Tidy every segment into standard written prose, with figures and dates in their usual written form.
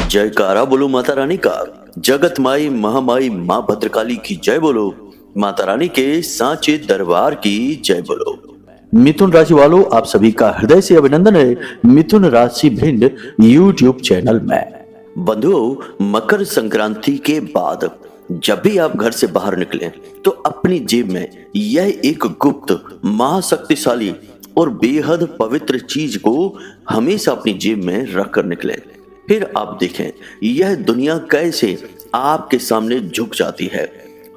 जयकारा बोलो माता रानी का। जगत माई महामाई माँ भद्रकाली की जय बोलो। माता रानी के सांचे दरबार की जय बोलो। मिथुन राशि वालों, आप सभी का हृदय से अभिनंदन है मिथुन राशि भिंड यूट्यूब चैनल में। बंधुओं, मकर संक्रांति के बाद जब भी आप घर से बाहर निकलें तो अपनी जेब में यह एक गुप्त महाशक्तिशाली और बेहद पवित्र चीज को हमेशा अपनी जेब में रख कर निकलें। फिर आप देखें यह दुनिया कैसे आपके सामने झुक जाती है।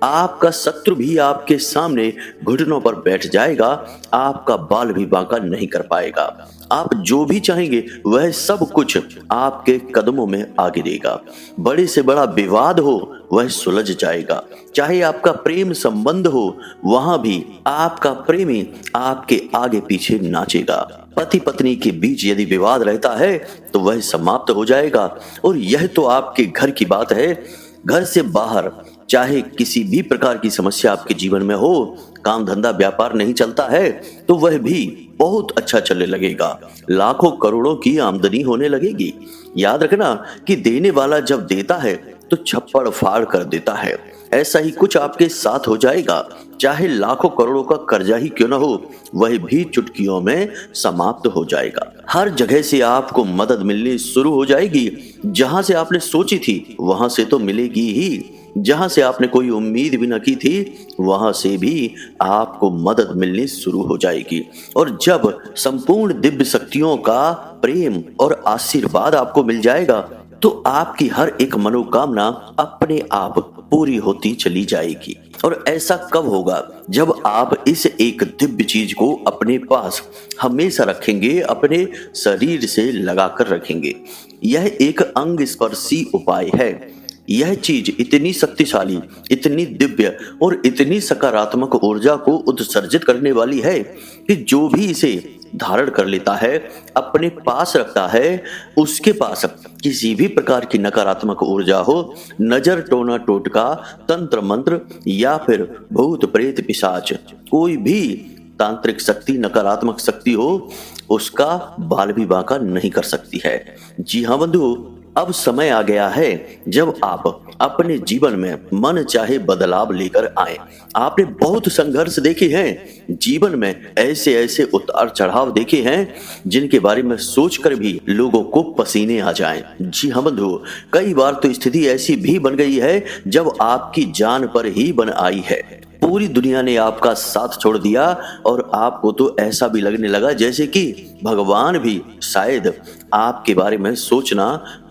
आपका शत्रु भी आपके सामने घुटनों पर बैठ जाएगा, आपका बाल भी बांका नहीं कर पाएगा। आप जो भी चाहेंगे वह सब कुछ आपके कदमों में आगे देगा। बड़े से बड़ा विवाद हो वह सुलझ जाएगा। चाहे आपका प्रेम संबंध हो, वहां भी आपका प्रेमी आपके आगे पीछे नाचेगा। पति पत्नी के बीच यदि विवाद रहता है तो वह समाप्त हो जाएगा। और यह तो आपके घर की बात है। घर से बाहर चाहे किसी भी प्रकार की समस्या आपके जीवन में हो, काम धंधा व्यापार नहीं चलता है तो वह भी बहुत अच्छा चलने लगेगा। लाखों करोड़ों की आमदनी होने लगेगी। याद रखना कि देने वाला जब देता है तो छप्पड़ फाड़ कर देता है। ऐसा ही कुछ आपके साथ हो जाएगा। चाहे लाखों करोड़ों का कर्जा ही क्यों न हो, वह भी चुटकियों में समाप्त हो जाएगा। हर जगह से आपको मदद मिलनी शुरू हो जाएगी। जहां से आपने सोची थी वहां से तो मिलेगी ही। जहां से आपने कोई उम्मीद भी न की थी वहां से भी आपको मदद मिलनी शुरू हो जाएगी। और जब संपूर्ण दिव्य शक्तियों का प्रेम और आशीर्वाद आपको मिल जाएगा तो आपकी हर एक मनोकामना अपने आप पूरी होती चली जाएगी। और ऐसा कब होगा? जब आप इस एक दिव्य चीज को अपने पास हमेशा रखेंगे, अपने शरीर से लगाकर रखेंगे। यह एक अंग स्पर्शी उपाय है। यह चीज इतनी शक्तिशाली, इतनी दिव्य और इतनी सकारात्मक ऊर्जा को उत्सर्जित करने वाली है कि जो भी इसे धारण कर लेता है, अपने पास रखता है, उसके पास किसी भी प्रकार की नकारात्मक ऊर्जा हो, नजर, टोना टोटका, तंत्र मंत्र या फिर भूत प्रेत पिशाच, कोई भी तांत्रिक शक्ति, नकारात्मक शक्ति हो, उसका बाल भी बांका नहीं कर सकती है। जी हाँ बंधु, अब समय आ गया है जब आप अपने जीवन में मन चाहे बदलाव लेकर आए। आपने बहुत संघर्ष देखे हैं, जीवन में ऐसे ऐसे उतार चढ़ाव देखे हैं जिनके बारे में सोचकर भी लोगों को पसीने आ जाएं। जी हाँ बंधु, कई बार तो स्थिति ऐसी भी बन गई है जब आपकी जान पर ही बन आई है। पूरी दुनिया ने आपका साथ छोड़ दिया और आपको तो ऐसा भी लगने लगा जैसे कि भगवान भी शायद आपके बारे में सोचना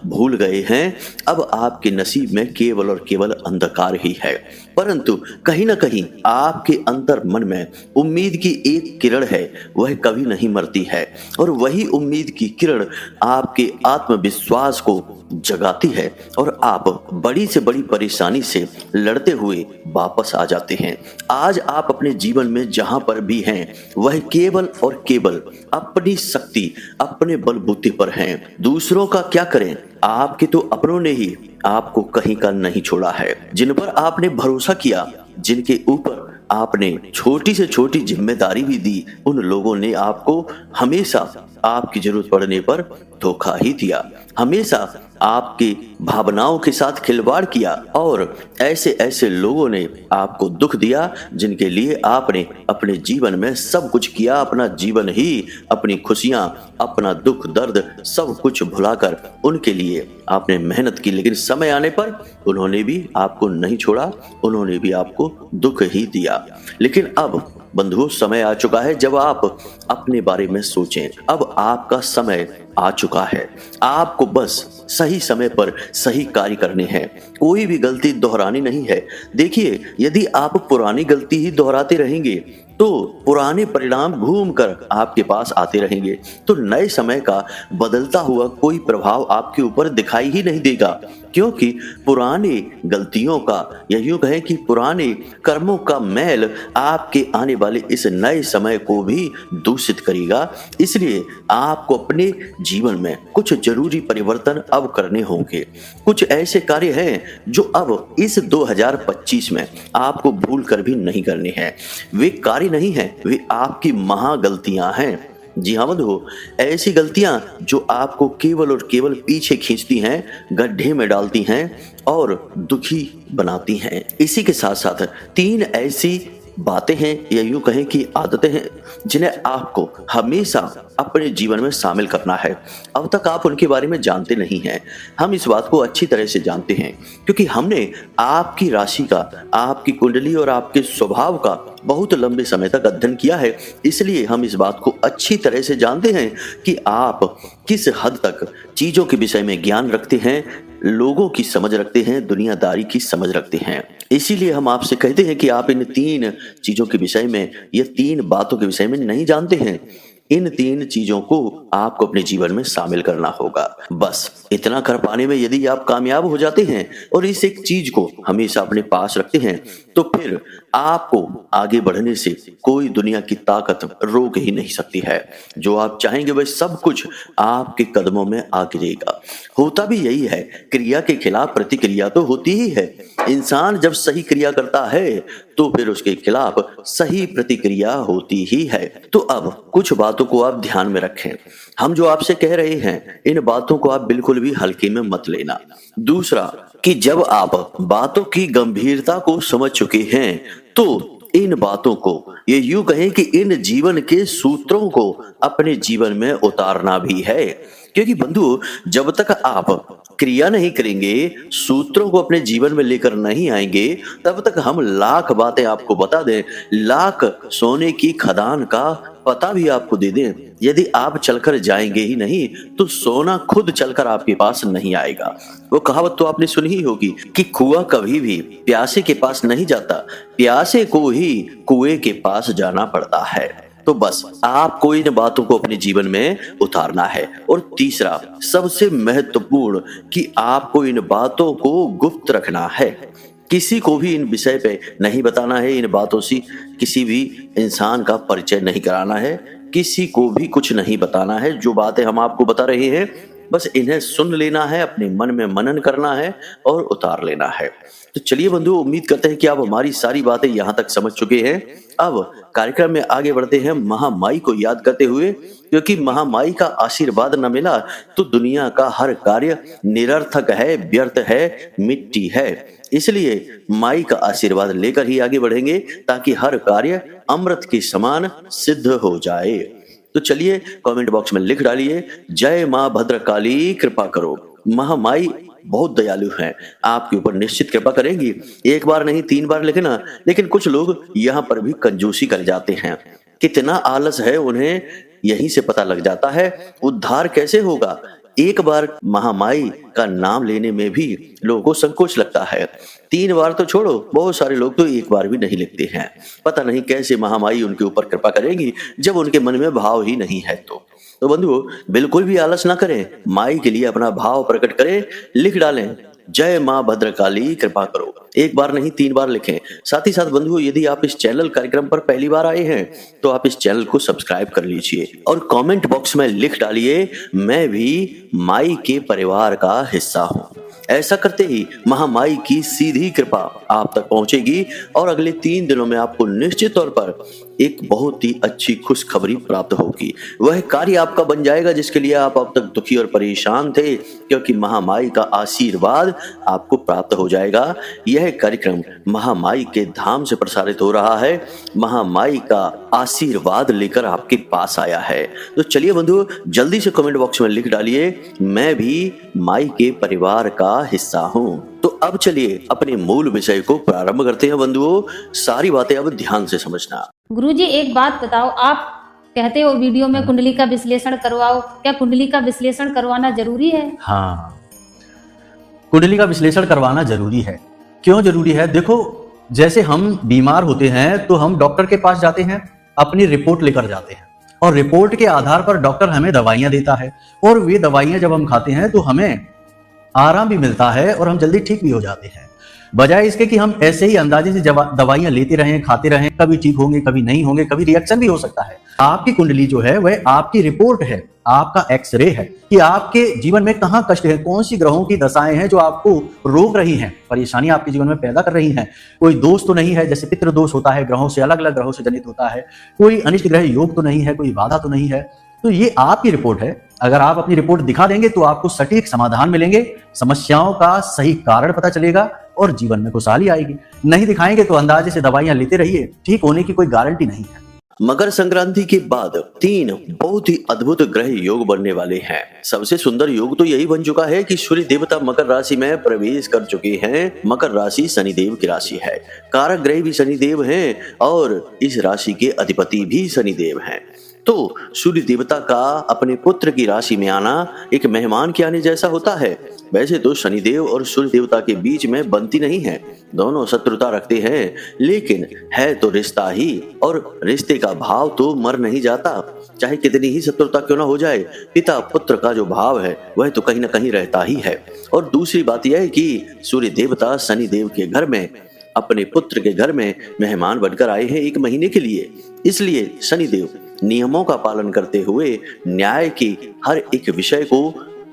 भूल गए हैं। अब आपके नसीब में केवल और केवल अंधकार ही है। परंतु कहीं ना कहीं आपके अंतर मन में उम्मीद की एक किरण है, वह कभी नहीं मरती है। और वही उम्मीद की किरण आपके आत्मविश्वास को जगाती है और आप बड़ी से बड़ी परेशानी से लड़ते हुए वापस आ जाते हैं। आज आप अपने जीवन में जहां पर भी हैं, वह केवल और केवल अपनी शक्ति, अपने बलबूते पर हैं। दूसरों का क्या करें? आपके तो अपनों ने ही आपको कहीं का नहीं छोड़ा है। जिन पर आपने भरोसा किया, जिनके ऊपर आपने छोटी से छोटी जिम्मेदारी भी दी, उन लोगों ने आपको हमेशा आपकी जरूरत पड़ने पर धोखा ही दिया। हमेशा आपकी भावनाओं के साथ खिलवाड़ किया और ऐसे ऐसे लोगों ने आपको दुख दिया जिनके लिए आपने अपने जीवन में सब कुछ किया। अपना जीवन ही, अपनी खुशियां, अपना दुख दर्द सब कुछ भुलाकर उनके लिए आपने मेहनत की, लेकिन समय आने पर उन्होंने भी आपको नहीं छोड़ा, उन्होंने भी आपको दुख ही दिया। लेकिन अब बंधुओं, समय आ चुका है जब आप अपने बारे में सोचें। अब आपका समय आ चुका है। आपको बस सही समय पर सही कार्य करने हैं। कोई भी गलती दोहरानी नहीं है। देखिए, यदि आप पुरानी गलती ही दोहराते रहेंगे तो पुराने परिणाम घूमकर आपके पास आते रहेंगे। तो नए समय का बदलता हुआ कोई प्रभाव आपके ऊपर दिखाई ही नहीं देगा, क्योंकि पुरानी गलतियों का, या यूं कहें कि पुराने कर्मों का मैल आपके आने वाले इस नए समय को भी दूषित करेगा। इसलिए आपको अपने जीवन में कुछ जरूरी परिवर्तन अब करने होंगे। कुछ ऐसे कार्य हैं जो अब इस 2025 में आपको भूल कर भी नहीं करने हैं। वे कार्य नहीं हैं, वे आपकी महागलतियां हैं। जी हाँ बंधुओं, ऐसी गलतियां जो आपको केवल और केवल पीछे खींचती हैं, गड्ढे में डालती हैं और दुखी बनाती हैं। इसी के साथ साथ 3 ऐसी बातें हैं या यूं कहें कि आदतें हैं जिन्हें आपको हमेशा अपने जीवन में शामिल करना है। अब तक आप उनके बारे में जानते नहीं हैं। हम इस बात को अच्छी तरह से जानते हैं क्योंकि हमने आपकी राशि का, आपकी कुंडली और आपके स्वभाव का बहुत लंबे समय तक अध्ययन किया है। इसलिए हम इस बात को अच्छी तरह से जानते हैं कि आप किस हद तक चीजों के विषय में ज्ञान रखते हैं, लोगों की समझ रखते हैं, दुनियादारी की समझ रखते हैं। इसीलिए हम आपसे कहते हैं कि आप इन 3 चीजों के विषय में, ये 3 बातों के विषय में नहीं जानते हैं। इन 3 चीजों को आपको अपने जीवन में शामिल करना होगा। बस इतना कर पाने में यदि आप कामयाब हो जाते हैं और इस एक चीज को हमेशा अपने पास रखते हैं तो फिर आपको आगे बढ़ने से कोई दुनिया की ताकत रोक ही नहीं सकती है। जो आप चाहेंगे वह सब कुछ आपके कदमों में आ गिरेगा। होता भी यही है, क्रिया के खिलाफ प्रतिक्रिया तो होती ही है। इंसान जब सही क्रिया करता है तो फिर उसके खिलाफ सही प्रतिक्रिया होती ही है। तो अब कुछ बातों को आप ध्यान में रखें। हम जो आपसे कह रहे हैं इन बातों को आप बिल्कुल भी हल्के में मत लेना। दूसरा कि जब आप बातों की गंभीरता को समझ चुके हैं तो इन बातों को, ये यूं कहें कि इन जीवन के सूत्रों को अपने जीवन में उतारना भी है। क्योंकि बंधु, जब तक आप क्रिया नहीं करेंगे, सूत्रों को अपने जीवन में लेकर नहीं आएंगे, तब तक हम लाख बातें आपको बता दें, लाख सोने की खदान का पता भी आपको दे दें, यदि आप चलकर जाएंगे ही नहीं तो सोना खुद चलकर आपके पास नहीं आएगा। वो कहावत तो आपने सुनी ही होगी कि कुआं कभी भी प्यासे के पास नहीं जाता, प्यासे को ही कुएं के पास जाना पड़ता है। तो बस आपको इन बातों को अपने जीवन में उतारना है। और तीसरा, सबसे महत्वपूर्ण, कि आपको इन बातों को गुप्त रखना है। किसी को भी इन विषय पे नहीं बताना है, इन बातों से किसी भी इंसान का परिचय नहीं कराना है, किसी को भी कुछ नहीं बताना है। जो बातें हम आपको बता रहे हैं बस इन्हें सुन लेना है, अपने मन में मनन करना है और उतार लेना है। तो चलिए बंधु, उम्मीद करते हैं कि आप हमारी सारी बातें यहाँ तक समझ चुके हैं। अब कार्यक्रम में आगे बढ़ते हैं महामाई को याद करते हुए, क्योंकि महामाई का आशीर्वाद न मिला तो दुनिया का हर कार्य निरर्थक है, व्यर्थ है, मिट्टी है। इसलिए माई का आशीर्वाद लेकर ही आगे बढ़ेंगे ताकि हर कार्य अमृत के समान सिद्ध हो जाए। तो चलिए कमेंट बॉक्स में लिख डालिए, जय मां भद्रकाली कृपा करो। महामाई बहुत दयालु हैं, आपके ऊपर निश्चित कृपा करेंगी। एक बार नहीं 3 बार लिखे ना, लेकिन कुछ लोग यहाँ पर भी कंजूसी कर जाते हैं। कितना आलस है उन्हें यहीं से पता लग जाता है। उद्धार कैसे होगा? एक बार महामाई का नाम लेने में भी लोगों को संकोच लगता है। 3 बार तो छोड़ो, बहुत सारे लोग तो 1 बार भी नहीं लिखते हैं। पता नहीं कैसे महामाई उनके ऊपर कृपा करेंगी जब उनके मन में भाव ही नहीं है। तो बंधुओं, बिल्कुल भी आलस ना करें, माई के लिए अपना भाव प्रकट करें, लिख डालें, जय मां भद्रकाली कृपा करो। 1 बार नहीं 3 बार लिखें। साथ ही साथ बंधुओं, यदि आप इस चैनल कार्यक्रम पर पहली बार आए हैं तो आप इस चैनल को सब्सक्राइब कर लीजिए और कमेंट बॉक्स में लिख डालिए, मैं भी माई के परिवार का हिस्सा हूं। ऐसा करते ही महामाई की सीधी कृपा आप तक पहुंचेगी और अगले 3 दिनों में आपको निश्चित तौर पर एक बहुत ही अच्छी खुशखबरी प्राप्त होगी। वह कार्य आपका बन जाएगा जिसके लिए आप अब तक दुखी और परेशान थे, क्योंकि महामाई का आशीर्वाद आपको प्राप्त हो जाएगा। यह कार्यक्रम महामाई के धाम से प्रसारित हो रहा है, महामाई का आशीर्वाद लेकर आपके पास आया है। तो चलिए बंधु, जल्दी से कमेंट बॉक्स में लिख डालिए, मैं भी माई के परिवार का हिस्सा हूं। तो अब चलिए अपने मूल विषय को प्रारंभ करते हैं बंधुओं। सारी बातें अब ध्यान से समझना। गुरुजी, एक बात बताओ, आप कहते हो वीडियो में कुंडली का विश्लेषण करवाओ, क्या कुंडली का विश्लेषण करवाना जरूरी है? हाँ, कुंडली का विश्लेषण करवाना जरूरी है। क्यों जरूरी है? देखो, जैसे हम बीमार होते हैं तो हम डॉक्टर के पास जाते हैं, अपनी रिपोर्ट लेकर जाते हैं और रिपोर्ट के आधार पर डॉक्टर हमें दवाइयां देता है और वे दवाइयां जब हम खाते हैं तो हमें आराम भी मिलता है और हम जल्दी ठीक भी हो जाते हैं। बजाय इसके कि हम ऐसे ही अंदाजे से दवाइयां लेते रहें, खाते रहें, कभी ठीक होंगे, कभी नहीं होंगे, कभी रिएक्शन भी हो सकता है। आपकी कुंडली जो है वह आपकी रिपोर्ट है, आपका एक्सरे है कि आपके जीवन में कहाँ कष्ट है, कौन सी ग्रहों की दशाएं हैं जो आपको रोक रही हैं, परेशानी आपके जीवन में पैदा कर रही हैं। कोई दोष तो नहीं है, जैसे पितृ दोष होता है, ग्रहों से अलग अलग ग्रहों से जनित होता है। कोई अनिष्ट ग्रह योग तो नहीं है, कोई बाधा तो नहीं है। तो ये आपकी रिपोर्ट है। अगर आप अपनी रिपोर्ट दिखा देंगे तो आपको सटीक समाधान मिलेंगे, समस्याओं का सही कारण पता चलेगा और जीवन में खुशहाली आएगी। नहीं दिखाएंगे तो अंदाजे से दवाइयां लेते रहिए, ठीक होने की कोई गारंटी नहीं है। मकर संक्रांति के बाद 3 बहुत ही अद्भुत ग्रह योग बनने वाले हैं। सबसे सुंदर योग तो यही बन चुका है कि सूर्य देवता मकर राशि में प्रवेश कर चुके हैं। मकर राशि शनिदेव की राशि है, कारक ग्रह भी शनिदेव हैं और इस राशि के अधिपति भी शनिदेव हैं। तो सूर्य देवता का अपने पुत्र की राशि में आना एक मेहमान के आने जैसा होता है। वैसे तो शनिदेव और सूर्य देवता के बीच में बनती नहीं है, दोनों शत्रुता रखते हैं, लेकिन है तो रिश्ता ही, और रिश्ते का भाव तो मर नहीं जाता। चाहे कितनी ही शत्रुता क्यों ना हो जाए, पिता पुत्र का जो भाव है वह तो कहीं ना कहीं रहता ही है। और दूसरी बात यह है कि सूर्य देवता शनिदेव के घर में, अपने पुत्र के घर में मेहमान बनकर आए हैं 1 महीने के लिए। इसलिए शनिदेव नियमों का पालन करते हुए न्याय की हर एक विषय को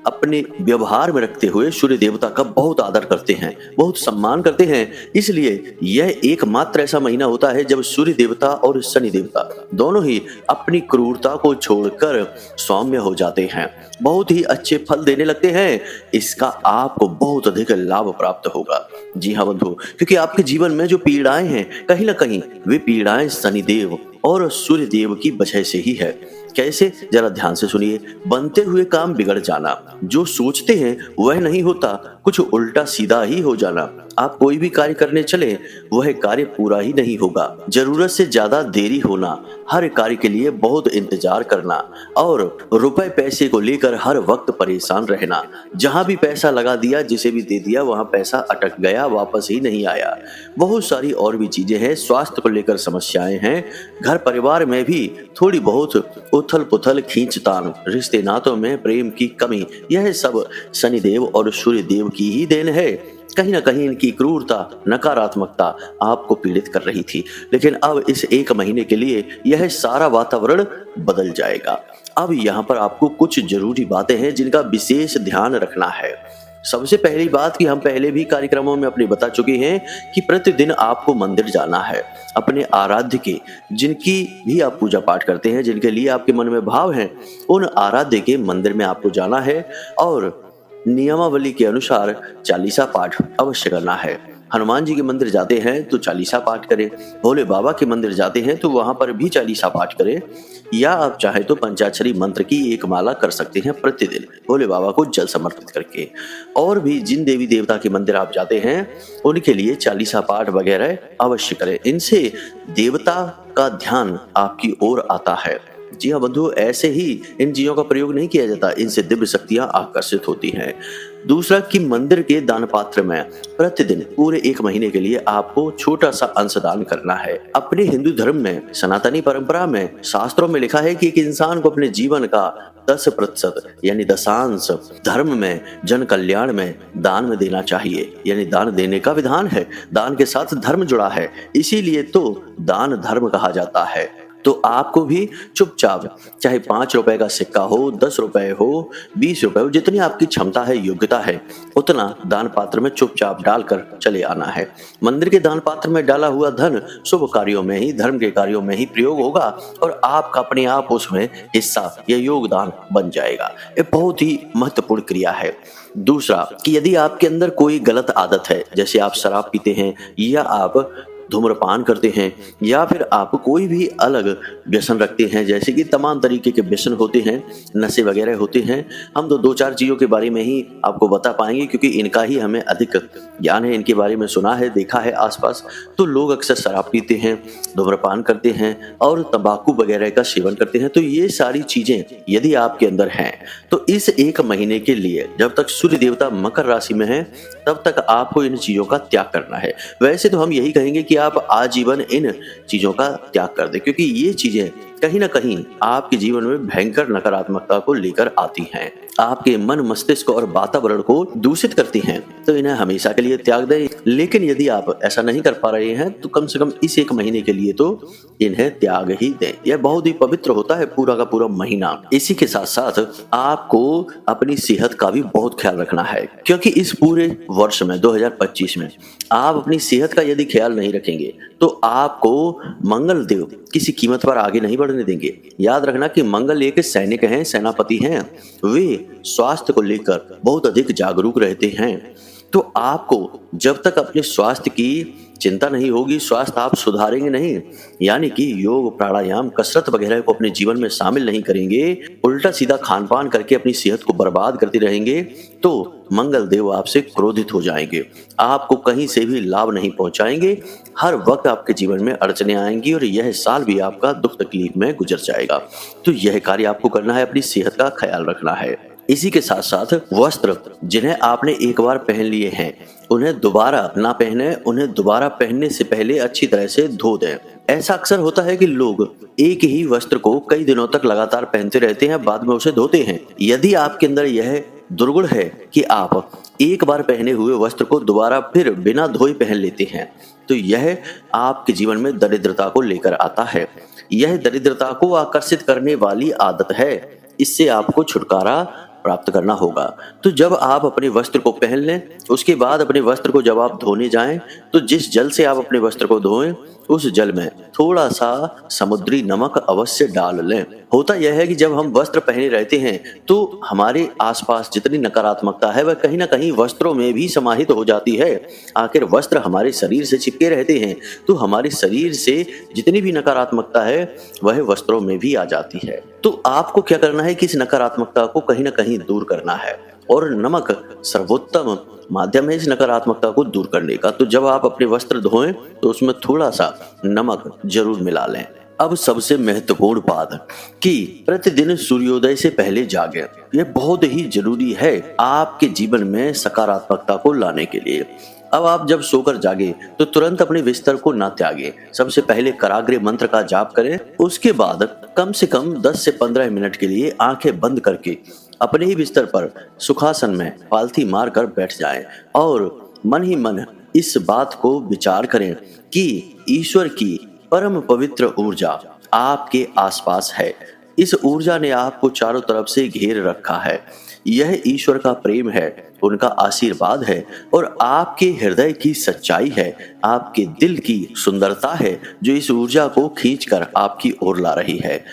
अपने व्यवहार में रखते हुए सूर्य देवता का बहुत आदर करते हैं, बहुत सम्मान करते हैं। इसलिए यह एकमात्र ऐसा महीना होता है जब सूर्य देवता और शनि देवता दोनों ही अपनी क्रूरता को छोड़कर सौम्य हो जाते हैं, बहुत ही अच्छे फल देने लगते हैं। इसका आपको बहुत अधिक लाभ प्राप्त होगा। जी हाँ बंधु, क्योंकि आपके जीवन में जो पीड़ाएं हैं कहीं ना कहीं वे पीड़ाएं शनिदेव और सूर्य देव की वजह से ही है। कैसे, जरा ध्यान से सुनिए। बनते हुए काम बिगड़ जाना, जो सोचते हैं वह नहीं होता, कुछ उल्टा सीधा ही हो जाना। आप कोई भी कार्य करने चले वह कार्य पूरा ही नहीं होगा, जरूरत से ज्यादा देरी होना, हर कार्य के लिए बहुत इंतजार करना और रुपए पैसे को लेकर हर वक्त परेशान रहना। जहां भी पैसा लगा दिया, जिसे भी दे दिया, वहां पैसा अटक गया, वापस ही नहीं आया। बहुत सारी और भी चीजें हैं, स्वास्थ्य को लेकर समस्याएं हैं, घर परिवार में भी थोड़ी बहुत उथल पुथल, खींचतान, रिश्ते नातों में प्रेम की कमी, यह सब शनिदेव और सूर्य देव की ही देन है। कहीं ना कहीं इनकी क्रूरता, नकारात्मकता आपको पीड़ित कर रही थी, लेकिन अब इस 1 महीने के लिए यह सारा वातावरण बदल जाएगा। अब यहाँ पर आपको कुछ जरूरी बातें हैं जिनका विशेष ध्यान रखना है। सबसे पहली बात कि हम पहले भी कार्यक्रमों में अपने बता चुके हैं कि प्रतिदिन आपको मंदिर जाना है। अपने आराध्य के, जिनकी भी आप पूजा पाठ करते हैं, जिनके लिए आपके मन में भाव हैं, उन आराध्य के मंदिर में आपको जाना है और नियमावली के अनुसार चालीसा पाठ अवश्य करना है। हनुमान जी के मंदिर जाते हैं तो चालीसा पाठ करें, भोले बाबा के मंदिर जाते हैं तो वहां पर भी चालीसा पाठ करें, या आप चाहे तो पंचाक्षरी मंत्र की 1 माला कर सकते हैं प्रतिदिन भोले बाबा को जल समर्पित करके। और भी जिन देवी देवता के मंदिर आप जाते हैं उनके लिए चालीसा पाठ वगैरह अवश्य करें। इनसे देवता का ध्यान आपकी ओर आता है। जी हाँ बंधु, ऐसे ही इन चीजों का प्रयोग नहीं किया जाता, इनसे दिव्य शक्तियां आकर्षित होती हैं। दूसरा कि मंदिर के दान पात्र में प्रतिदिन पूरे 1 महीने के लिए आपको छोटा सा अंशदान करना है। अपने हिंदू धर्म में, सनातनी परंपरा में, शास्त्रों में लिखा है कि एक इंसान को अपने जीवन का 10% यानी दशांश धर्म में, जन कल्याण में, दान में देना चाहिए। यानी दान देने का विधान है, दान के साथ धर्म जुड़ा है, इसीलिए तो दान धर्म कहा जाता है। तो आपको भी चुपचाप, चाहे 5 रुपए का सिक्का हो, 10 रुपए हो, 20 रुपए हो, जितनी आपकी क्षमता है, योग्यता है, उतना दान पात्र में चुपचाप डालकर चले आना है। मंदिर के दान पात्र में डाला हुआ धन शुभ कार्यों में ही, धर्म के कार्यों में ही प्रयोग होगा और आपका अपने आप उसमें हिस्सा या योगदान बन जाएगा। ये बहुत ही महत्वपूर्ण क्रिया है। दूसरा कि यदि आपके अंदर कोई गलत आदत है, जैसे आप शराब पीते हैं या आप धूम्रपान करते हैं या फिर आप कोई भी अलग व्यसन रखते हैं, जैसे कि तमाम तरीके के व्यसन होते हैं, नशे वगैरह होते हैं, हम तो 2-4 चीज़ों के बारे में ही आपको बता पाएंगे क्योंकि इनका ही हमें अधिक ज्ञान है, इनके बारे में सुना है, देखा है आसपास। तो लोग अक्सर शराब पीते हैं, धूम्रपान करते हैं और तंबाकू वगैरह का सेवन करते हैं। तो ये सारी चीज़ें यदि आपके अंदर हैं तो इस 1 महीने के लिए, जब तक सूर्य देवता मकर राशि में है, तब तक आपको इन चीज़ों का त्याग करना है। वैसे तो हम यही कहेंगे कि आप आजीवन इन चीजों का त्याग कर दें, क्योंकि ये चीजें कहीं ना कहीं आपके जीवन में भयंकर नकारात्मकता को लेकर आती हैं, आपके मन, मस्तिष्क और वातावरण को दूषित करती हैं। तो इन्हें हमेशा के लिए त्याग दें। लेकिन यदि आप ऐसा नहीं कर पा रहे हैं तो कम से कम इस 1 महीने के लिए तो इन्हें त्याग ही दें। यह बहुत ही पवित्र होता है पूरा का पूरा महीना। इसी के साथ साथ आपको अपनी सेहत का भी बहुत ख्याल रखना है, क्योंकि इस पूरे वर्ष में 2025 में आप अपनी सेहत का यदि ख्याल नहीं रखेंगे तो आपको मंगल देव किसी कीमत पर आगे नहीं बढ़ने देंगे। याद रखना कि मंगल एक सैनिक हैं, सेनापति हैं। वे स्वास्थ्य को लेकर बहुत अधिक जागरूक रहते हैं। तो आपको जब तक अपने स्वास्थ्य की चिंता नहीं होगी, स्वास्थ्य आप सुधारेंगे नहीं, यानी कि योग, प्राणायाम, कसरत वगैरह को अपने जीवन में शामिल नहीं करेंगे, उल्टा सीधा खान पान करके अपनी सेहत को बर्बाद करते रहेंगे, तो मंगल देव आपसे क्रोधित हो जाएंगे, आपको कहीं से भी लाभ नहीं पहुंचाएंगे। हर वक्त आपके जीवन में अड़चने आएंगी और यह साल भी आपका दुख तकलीफ में गुजर जाएगा। तो यह कार्य आपको करना है, अपनी सेहत का ख्याल रखना है। इसी के साथ साथ वस्त्र जिन्हें आपने एक बार पहन लिए हैं उन्हें दोबारा ना पहने, उन्हें दोबारा पहनने से पहले अच्छी तरह से धो दें। ऐसा अक्सर होता है कि लोग एक ही वस्त्र को कई दिनों तक लगातार पहनते रहते हैं, बाद में उसे धोते हैं। यदि आपके अंदर यह दुर्गुण है कि आप एक बार पहने हुए वस्त्र को दोबारा फिर बिना धोए पहन लेते हैं, तो यह आपके जीवन में दरिद्रता को लेकर आता है। यह दरिद्रता को आकर्षित करने वाली आदत है, इससे आपको छुटकारा प्राप्त करना होगा। तो जब आप अपने वस्त्र को पहन लें, उसके बाद अपने वस्त्र को जब आप धोने जाएं, तो जिस जल से आप अपने वस्त्र को धोएं उस जल में थोड़ा सा समुद्री नमक अवश्य डाल लें। होता यह है कि जब हम वस्त्र पहने रहते हैं तो हमारे आसपास जितनी नकारात्मकता है वह कहीं ना कहीं वस्त्रों में भी समाहित हो जाती है। आखिर वस्त्र हमारे शरीर से चिपके रहते हैं, तो हमारे शरीर से जितनी भी नकारात्मकता है वह वस्त्रों में भी आ जाती है। तो आपको क्या करना है कि इस नकारात्मकता को कहीं ना कहीं दूर करना है, और नमक सर्वोत्तम माध्यम है इस नकारात्मकता को दूर करने का। तो जब आप अपने वस्त्र धोएं तो उसमें थोड़ा सा नमक जरूर मिला लें। अब सबसे महत्वपूर्ण बात कि प्रतिदिन सूर्योदय से पहले जागें। यह बहुत ही जरूरी है आपके जीवन में सकारात्मकता को लाने के लिए। अब आप जब सोकर जागे तो तुरंत अपने बिस्तर को ना त्यागें। सबसे पहले कराग्रे मंत्र का जाप करें, उसके बाद कम से कम 10 से 15 मिनट के लिए आंखें बंद करके अपने ही बिस्तर पर सुखासन में पालथी मार कर बैठ जाएं और मन ही मन इस बात को विचार करें कि ईश्वर की परम पवित्र ऊर्जा आपके आसपास है। इस ऊर्जा ने आपको चारों तरफ से घेर रखा है। यह ईश्वर का प्रेम है, उनका आशीर्वाद है और आपके हृदय की सच्चाई है, आपके दिल की सुंदरता है जो इस ऊर्जा को खींचकर आपकी ओर ला रही है।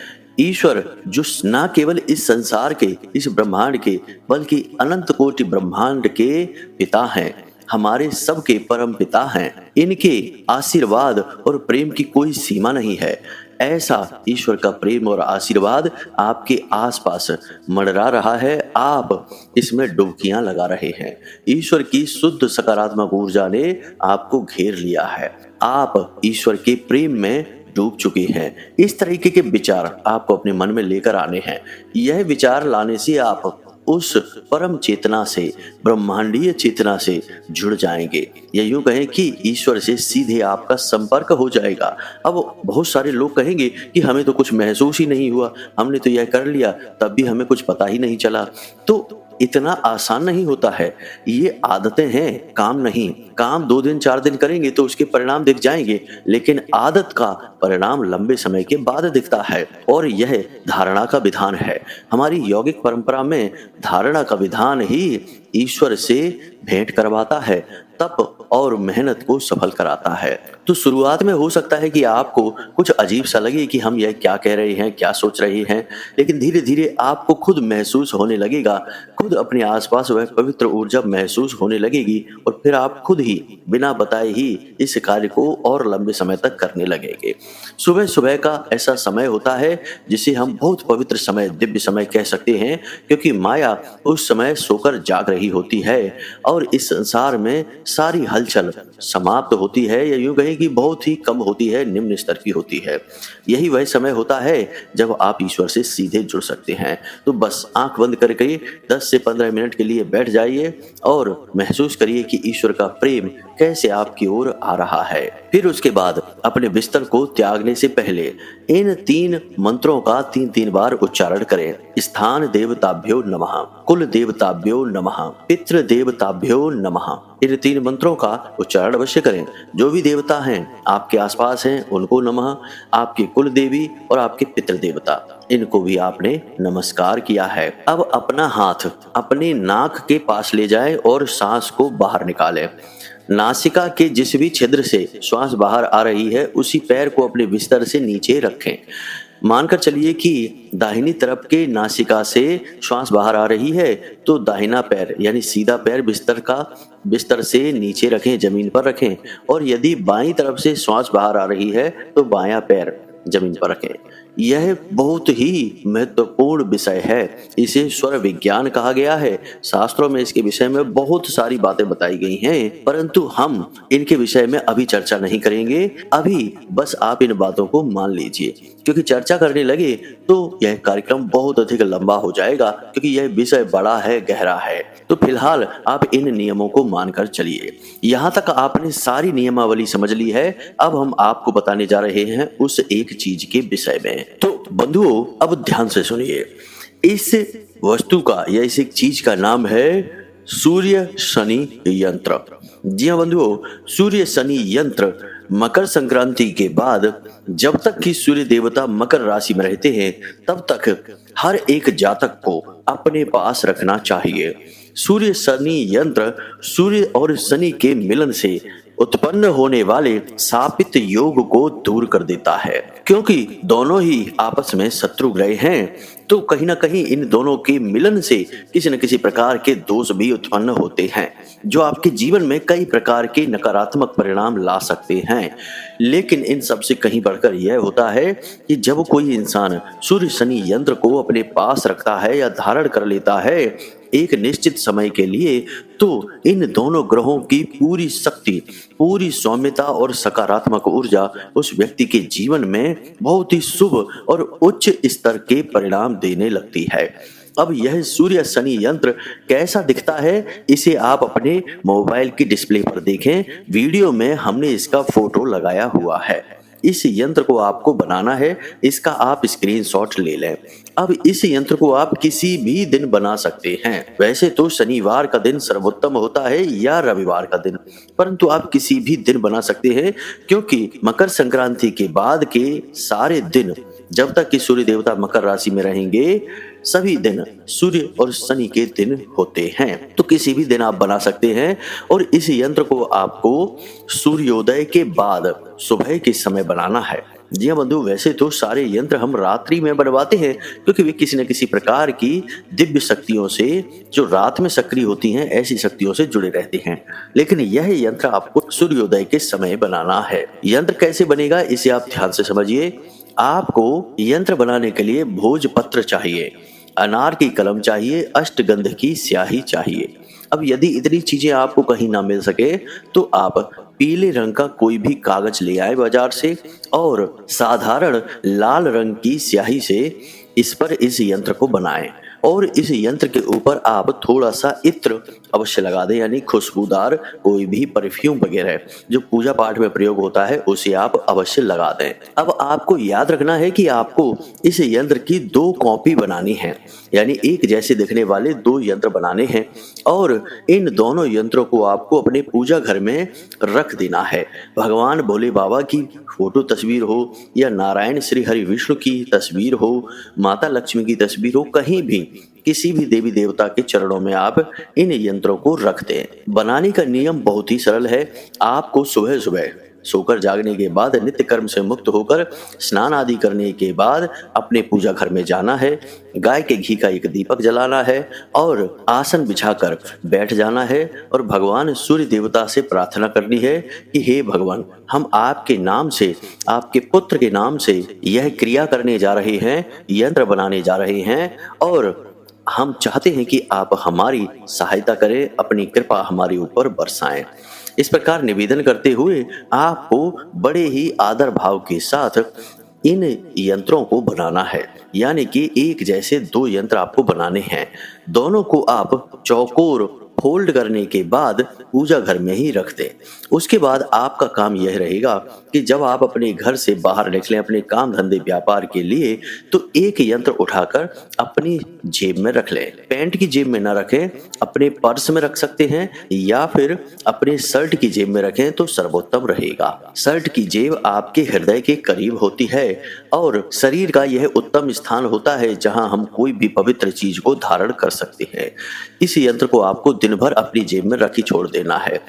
ईश्वर जो न केवल इस संसार के, इस ब्रह्मांड के, बल्कि अनंत कोटि ब्रह्मांड के पिता हैं, हमारे सबके परम पिता हैं। इनके आशीर्वाद और प्रेम की कोई सीमा नहीं है। ऐसा ईश्वर का प्रेम और आशीर्वाद आपके आसपास मंडरा रहा है, आप इसमें डुबकियां लगा रहे हैं। ईश्वर की शुद्ध सकारात्मक ऊर्जा ने आपको घेर लिया है, आप ईश्वर के प्रेम में डूब चुके हैं। इस तरीके के विचार आपको अपने मन में लेकर आने हैं। यह विचार लाने से आप उस परम चेतना से, ब्रह्मांडीय चेतना से जुड़ जाएंगे, या यूं कहें कि ईश्वर से सीधे आपका संपर्क हो जाएगा। अब बहुत सारे लोग कहेंगे कि हमें तो कुछ महसूस ही नहीं हुआ, हमने तो यह कर लिया तब भी हमें कुछ पता ही नहीं चला। तो इतना आसान नहीं होता है, ये आदतें हैं, काम नहीं। काम 2 दिन 4 दिन करेंगे तो उसके परिणाम दिख जाएंगे, लेकिन आदत का परिणाम लंबे समय के बाद दिखता है। और यह धारणा का विधान है। हमारी यौगिक परंपरा में धारणा का विधान ही ईश्वर से भेंट करवाता है, तप और मेहनत को सफल कराता है। तो शुरुआत में हो सकता है कि आपको कुछ अजीब सा लगे कि हम यह क्या कह रहे हैं, क्या सोच रहे हैं, लेकिन धीरे धीरे आपको खुद महसूस होने लगेगा, खुद अपने आसपास वह पवित्र ऊर्जा महसूस होने लगेगी और फिर आप खुद ही बिना बताए ही इस कार्य को और लंबे समय तक करने लगेंगे। सुबह सुबह का ऐसा समय होता है जिसे हम बहुत पवित्र समय, दिव्य समय कह सकते हैं, क्योंकि माया उस समय सोकर जाग रही होती है और इस संसार में सारी हलचल समाप्त होती है, या यूं कहें कि बहुत ही कम होती है, निम्न स्तर की होती है। यही वह समय होता है जब आप ईश्वर से सीधे जुड़ सकते हैं। तो बस आंख बंद करके 10 से 15 मिनट के लिए बैठ जाइए और महसूस करिए कि ईश्वर का प्रेम कैसे आपकी ओर आ रहा है। फिर उसके बाद अपने बिस्तर को त्यागने से पहले इन 3 मंत्रों का 3-3 बार उच्चारण करें। स्थान देवताभ्यो नमः, कुल देवताभ्यो नमः, पितृ देवताभ्यो नमः। इन 3 मंत्रों का उच्चारण अवश्य करें। जो भी देवता हैं आपके आसपास हैं उनको नमः, आपके कुल देवी और आपके पितृ देवता इनको भी आपने नमस्कार किया है। अब अपना हाथ अपने नाक के पास ले जाए और सांस को बाहर निकाले। नासिका के जिस भी छिद्र से श्वास बाहर आ रही है उसी पैर को अपने बिस्तर से नीचे रखें। मानकर चलिए कि दाहिनी तरफ के नासिका से श्वास बाहर आ रही है तो दाहिना पैर यानी सीधा पैर बिस्तर से नीचे रखें, जमीन पर रखें। और यदि बाईं तरफ से श्वास बाहर आ रही है तो बायां पैर जमीन पर रखें। यह बहुत ही महत्वपूर्ण विषय है। इसे स्वर विज्ञान कहा गया है। शास्त्रों में इसके विषय में बहुत सारी बातें बताई गई हैं, परंतु हम इनके विषय में अभी चर्चा नहीं करेंगे। अभी बस आप इन बातों को मान लीजिए, क्योंकि चर्चा करने लगे तो यह कार्यक्रम बहुत अधिक लंबा हो जाएगा, क्योंकि यह विषय बड़ा है, गहरा है। तो फिलहाल आप इन नियमों को मानकर चलिए। यहाँ तक आपने सारी नियमावली समझ ली है। अब हम आपको बताने जा रहे हैं उस एक चीज के विषय में। तो बंधुओं, अब ध्यान से सुनिए। इस वस्तु का या इस एक चीज का नाम है सूर्य शनि यंत्र। जी हाँ बंधुओं, सूर्य शनि यंत्र मकर संक्रांति के बाद जब तक कि सूर्य देवता मकर राशि में रहते हैं तब तक हर एक जातक को अपने पास रखना चाहिए। सूर्य शनि यंत्र सूर्य और शनि के मिलन से उत्पन्न होने वाले शापित योग को दूर कर देता है। क्योंकि दोनों ही आपस में शत्रु ग्रह हैं, तो कहीं ना कहीं इन दोनों के मिलन से किसी न किसी प्रकार के दोष भी उत्पन्न होते हैं, जो आपके जीवन में कई प्रकार के नकारात्मक परिणाम ला सकते हैं। लेकिन इन सब से कहीं बढ़कर यह होता है कि जब कोई इंसान सूर्य शनि यंत्र को अपने पास रखता है या धारण कर लेता है एक निश्चित समय के लिए, तो इन दोनों ग्रहों की पूरी शक्ति, पूरी सौम्यता और सकारात्मक ऊर्जा उस व्यक्ति के जीवन में बहुत ही शुभ और उच्च स्तर के परिणाम देने लगती है। अब यह सूर्य शनि यंत्र कैसा दिखता है, इसे आप अपने मोबाइल की डिस्प्ले पर देखें। वीडियो में हमने इसका फोटो लगाया हुआ है। इस यंत्र को आपको बनाना है, इसका आप स्क्रीनशॉट ले लें। अब इस यंत्र को आप किसी भी दिन बना सकते हैं। वैसे तो शनिवार का दिन सर्वोत्तम होता है या रविवार का दिन, परंतु आप किसी भी दिन बना सकते हैं, क्योंकि मकर संक्रांति के बाद के सारे दिन जब तक कि सूर्य देवता मकर राशि में रहेंगे सभी दिन सूर्य और शनि के दिन होते हैं। तो किसी भी दिन आप बना सकते हैं। और इस यंत्र को आपको सूर्योदय के बाद सुबह के समय बनाना है। जी हाँ बंधु, वैसे तो सारे यंत्र हम रात्रि में बनवाते हैं, क्योंकि वे किसी न किसी प्रकार की दिव्य शक्तियों से जो रात में सक्रिय होती हैं ऐसी शक्तियों से जुड़े रहते हैं। लेकिन यह यंत्र आपको सूर्योदय के समय बनाना है। यंत्र कैसे बनेगा इसे आप ध्यान से समझिए। आपको यंत्र बनाने के लिए भोजपत्र चाहिए, अनार की कलम चाहिए, अष्टगंध की स्याही चाहिए। अब यदि इतनी चीजें आपको कहीं ना मिल सके तो आप पीले रंग का कोई भी कागज ले आए बाजार से और साधारण लाल रंग की स्याही से इस पर इस यंत्र को बनाएं। और इस यंत्र के ऊपर आप थोड़ा सा इत्र अवश्य लगा दें, यानी खुशबूदार कोई भी परफ्यूम वगैरह जो पूजा पाठ में प्रयोग होता है उसे आप अवश्य लगा दें। अब आपको याद रखना है कि आपको इस यंत्र की 2 कॉपी बनानी है, यानी एक जैसे दिखने वाले 2 यंत्र बनाने हैं और इन दोनों यंत्रों को आपको अपने पूजा घर में रख देना है। भगवान भोले बाबा की फोटो तस्वीर हो या नारायण श्री हरि विष्णु की तस्वीर हो, माता लक्ष्मी की तस्वीर हो, कहीं भी किसी भी देवी देवता के चरणों में आप इन यंत्रों को रख दें। बनाने का नियम बहुत ही सरल है। आपको सुबह सुबह सोकर जागने के बाद नित्य कर्म से मुक्त होकर स्नान आदि करने के बाद अपने पूजा घर में जाना है, गाय के घी का एक दीपक जलाना है और आसन बिछाकर बैठ जाना है और भगवान सूर्य देवता से प्रार्थना करनी है कि हे भगवान, हम आपके नाम से, आपके पुत्र के नाम से यह क्रिया करने जा रहे हैं, यंत्र बनाने जा रहे हैं और हम चाहते हैं कि आप हमारी सहायता करें, अपनी कृपा हमारे ऊपर बरसाएं। इस प्रकार निवेदन करते हुए आपको बड़े ही आदर भाव के साथ इन यंत्रों को बनाना है, यानी कि एक जैसे 2 यंत्र आपको बनाने हैं। दोनों को आप चौकोर फोल्ड करने के बाद पूजा घर में ही रख दें। उसके बाद आपका काम यह रहेगा कि जब आप अपने घर से बाहर निकलें अपने काम धंधे व्यापार के लिए, तो एक यंत्र उठाकर अपनी जेब में रख लें। पैंट की जेब में ना रखें, अपने पर्स में रख सकते हैं या फिर अपने शर्ट की जेब में रखें तो सर्वोत्तम रहेगा। शर्ट की जेब आपके हृदय के करीब होती है और शरीर का यह उत्तम स्थान होता है जहां हम कोई भी पवित्र चीज को धारण कर सकते हैं। इस यंत्र को आपको दिन भर अपनी जेब में रखी छोड़ देना है।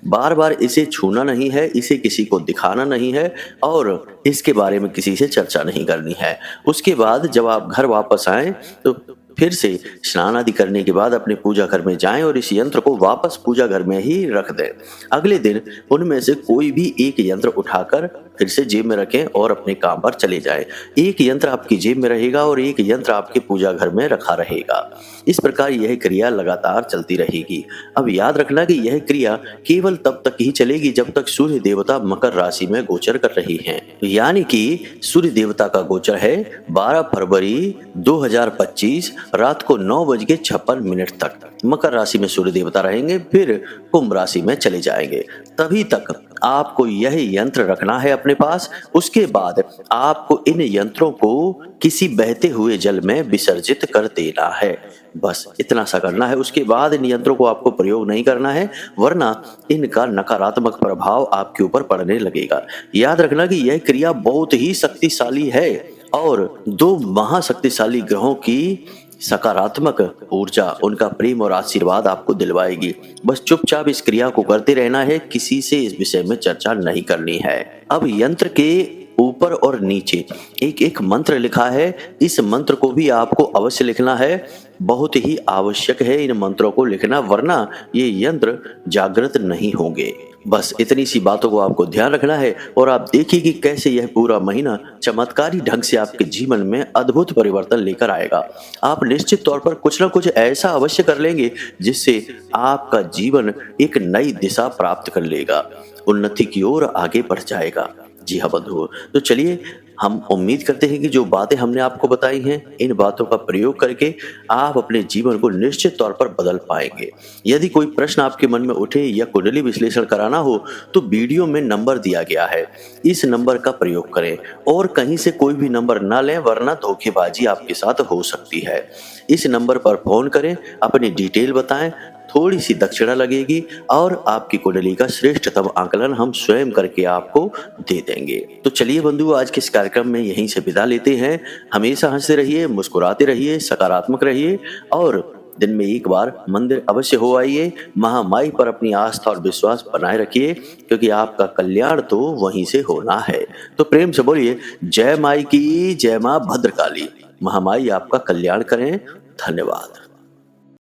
बार बार इसे छूना नहीं है, इसे किसी को दिखाना नहीं है और इसके बारे में किसी से चर्चा नहीं करनी है। उसके बाद जब आप घर वापस आएं तो फिर से स्नान आदि करने के बाद अपने पूजा घर में जाएं और इस यंत्र को वापस पूजा घर में ही रख दें। अगले दिन उनमें से कोई भी एक यंत्र उठाकर फिर से जेब में रखें और अपने काम पर चले जाएं। एक यंत्र आपकी जेब में रहेगा और एक यंत्र आपके पूजा घर में रखा रहेगा। इस प्रकार यह क्रिया लगातार चलती रहेगी। अब याद रखना कि यह क्रिया केवल तब तक ही चलेगी जब तक सूर्य देवता मकर राशि में गोचर कर रही हैं। यानी कि सूर्य देवता का गोचर है 12 फरवरी 2025 रात को 9:56 तक मकर राशि में सूर्य देवता रहेंगे, फिर कुंभ राशि में चले जाएंगे। तभी तक आपको यह यंत्र रखना है अपने पास। उसके बाद आपको इन यंत्रों को किसी बहते हुए जल में विसर्जित कर देना है। बस इतना सा करना है। उसके बाद इन यंत्रों को आपको प्रयोग नहीं करना है, वरना इनका नकारात्मक प्रभाव आपके ऊपर पड़ने लगेगा। याद रखना कि यह क्रिया बहुत ही शक्तिशाली है और 2 महाशक्तिशाली ग्रहों की सकारात्मक ऊर्जा, उनका प्रेम और आशीर्वाद आपको दिलवाएगी। बस चुपचाप इस क्रिया को करते रहना है, किसी से इस विषय में चर्चा नहीं करनी है। अब यंत्र के ऊपर और नीचे एक एक मंत्र लिखा है। इस मंत्र को भी आपको अवश्य लिखना है। बहुत ही आवश्यक है इन मंत्रों को लिखना, वरना ये यंत्र जागृत नहीं होंगे। बस इतनी सी बातों को आपको ध्यान रखना है और आप देखिए कि कैसे यह पूरा महीना चमत्कारी ढंग से आपके जीवन में अद्भुत परिवर्तन लेकर आएगा। आप निश्चित तौर पर कुछ ना कुछ ऐसा अवश्य कर लेंगे जिससे आपका जीवन एक नई दिशा प्राप्त कर लेगा, उन्नति की ओर आगे बढ़ जाएगा। जी हाँ बंधुओं, तो चलिए हम उम्मीद करते हैं कि जो बातें हमने आपको बताई हैं, इन बातों का प्रयोग करके आप अपने जीवन को निश्चित तौर पर बदल पाएंगे। यदि कोई प्रश्न आपके मन में उठे या कुंडली विश्लेषण कराना हो तो वीडियो में नंबर दिया गया है, इस नंबर का प्रयोग करें और कहीं से कोई भी नंबर ना लें, वरना धोखेबाजी आपके साथ हो सकती है। इस नंबर पर फोन करें, अपनी डिटेल बताएं, थोड़ी सी दक्षिणा लगेगी और आपकी कुंडली का श्रेष्ठतम आकलन हम स्वयं करके आपको दे देंगे। तो चलिए बंधु, आज के इस कार्यक्रम में यहीं से विदा लेते हैं। हमेशा हंसते रहिए, मुस्कुराते रहिए, सकारात्मक रहिए और दिन में एक बार मंदिर अवश्य हो आइए। महामाई पर अपनी आस्था और विश्वास बनाए रखिए, क्योंकि आपका कल्याण तो वहीं से होना है। तो प्रेम से बोलिए जय माई की, जय मां भद्रकाली। महामाई आपका कल्याण करें। धन्यवाद।